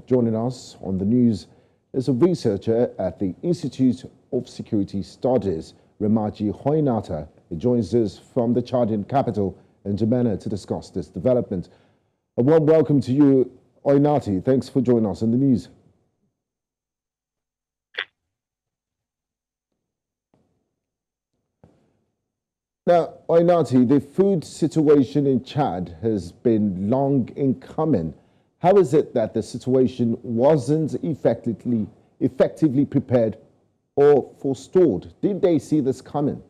Joining us on the news is a researcher at the Institute of Security Studies, Remadji Hoinathy. He joins us from the Chadian capital, N'Djamena, to discuss this development. A warm welcome to you, Hoinathy. Thanks for joining us on the news. Now, Hoinathy, the food situation in Chad has been long in coming. How is it that the situation wasn't effectively prepared or forestalled? Did they see this coming?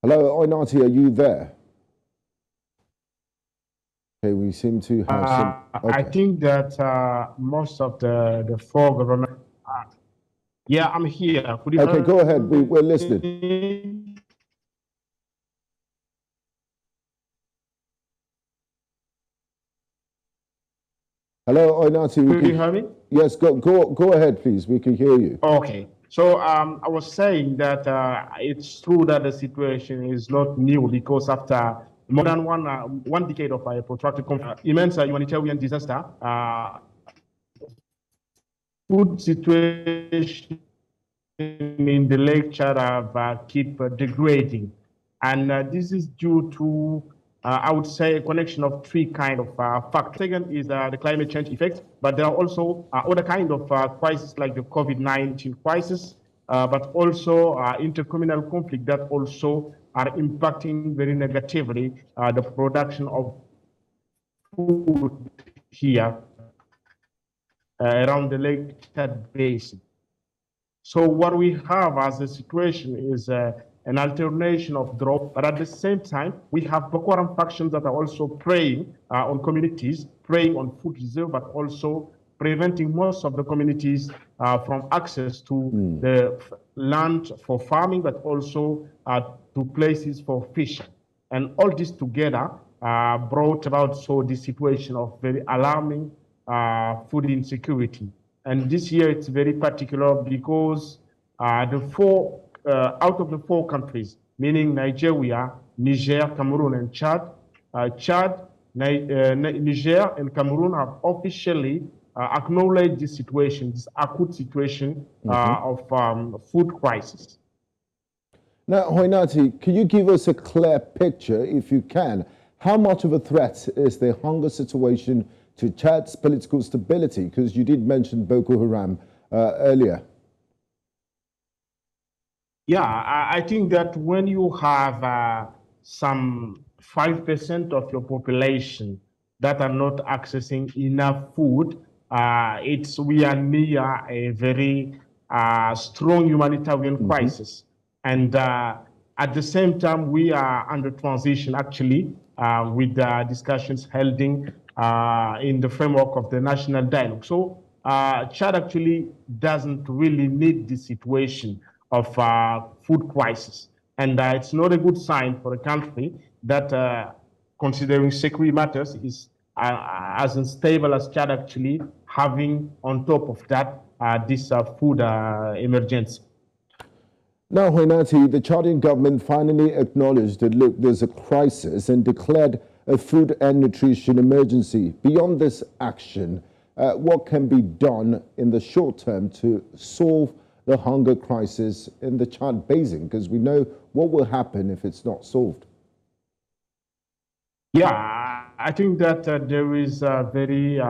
Hello, Hoinathy, are you there? Okay, we seem to have some... Okay. I think that most of the four government... yeah, I'm here. Okay, go ahead. We're listening. Hello, Hoinathy. Can you hear me? Yes, go ahead, please. We can hear you. Okay. So I was saying that it's true that the situation is not new because after more than one decade of a protracted immense humanitarian disaster, food situation in the Lake Chad keep degrading, and this is due to I would say a connection of three kind of factors. Second is the climate change effect, but there are also other kind of crises like the COVID-19 crisis, but also intercommunal conflict that also are impacting very negatively the production of food here around the Lake Chad Basin. So what we have as a situation is an alternation of drought, but at the same time, we have Boko Haram factions that are also preying on communities, preying on food reserve, but also preventing most of the communities from access to the land for farming, but also to places for fishing. And all this together brought about this situation of very alarming food insecurity. And this year it's very particular because out of the four countries, meaning Nigeria, Niger, Cameroon, and Chad, Niger, and Cameroon have officially acknowledged this situation, this acute situation of food crisis. Now, Hoinathy, can you give us a clear picture, if you can? How much of a threat is the hunger situation to Chad's political stability? Because you did mention Boko Haram earlier. Yeah, I think that when you have some 5% of your population that are not accessing enough food, we are near a very strong humanitarian crisis. And at the same time, we are under transition, actually, with the discussions held in the framework of the national dialogue. So Chad actually doesn't really need this situation of food crisis. And it's not a good sign for a country that, considering security matters, is as unstable as Chad actually having on top of that this food emergency. Now, Hoinathy, the Chadian government finally acknowledged that, look, there's a crisis and declared a food and nutrition emergency. Beyond this action, what can be done in the short term to solve the hunger crisis in the Chad Basin? Because we know what will happen if it's not solved. Yeah, I think that there is very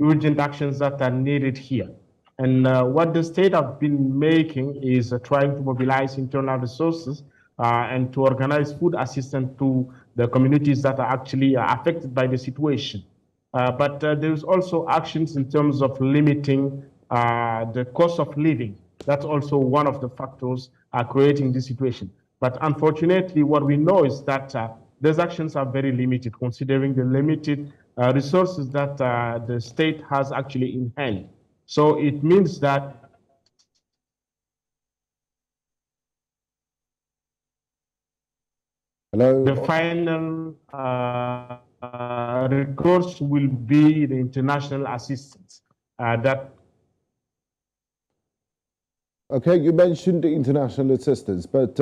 urgent actions that are needed here. And what the state have been making is trying to mobilize internal resources and to organize food assistance to the communities that are actually affected by the situation. But there's also actions in terms of limiting the cost of living. That's also one of the factors creating this situation. But unfortunately, what we know is that those actions are very limited, considering the limited resources that the state has actually in hand. So it means that the final recourse will be the international assistance that. Okay, you mentioned the international assistance, but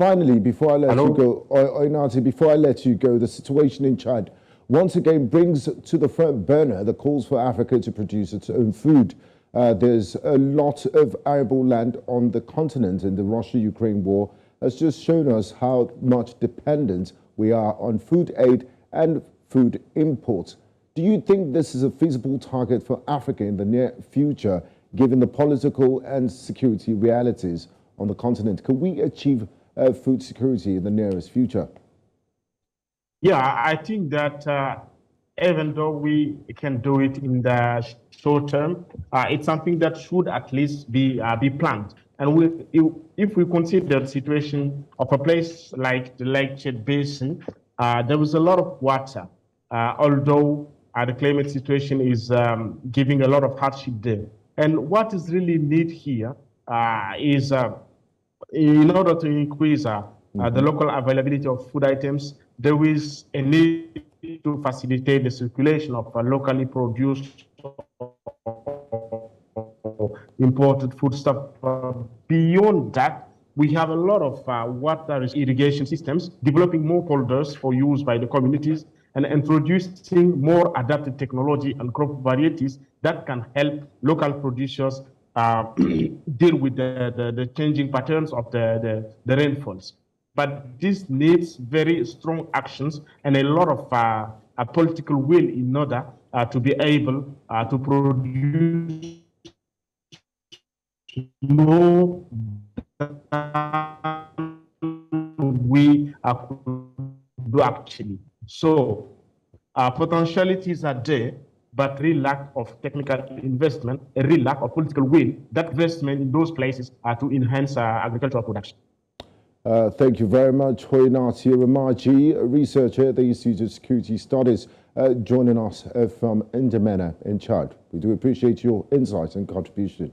Finally, before I let Hello? you go, Hoinathy, before I let you go, the situation in Chad once again brings to the front burner the calls for Africa to produce its own food. There's a lot of arable land on the continent, and the Russia-Ukraine war has just shown us how much dependent we are on food aid and food imports. Do you think this is a feasible target for Africa in the near future, given the political and security realities on the continent? Can we achieve food security in the nearest future? Yeah, I think that even though we can do it in the short term, it's something that should at least be planned. And if we consider the situation of a place like the Lake Chad Basin, there was a lot of water, although the climate situation is giving a lot of hardship there. And what is really need here is in order to increase the local availability of food items, there is a need to facilitate the circulation of locally produced imported foodstuff. Beyond that, we have a lot of water irrigation systems, developing more polders for use by the communities, and introducing more adapted technology and crop varieties that can help local producers deal with the changing patterns of the rainfalls. But this needs very strong actions and a lot of a political will in order to be able to produce more we do actually. So potentialities are there, but real lack of technical investment, a real lack of political will, that investment in those places to enhance agricultural production. Thank you very much, Hoinathy Remadji, a researcher at the Institute of Security Studies, joining us from N'Djamena in Chad. We do appreciate your insights and contribution.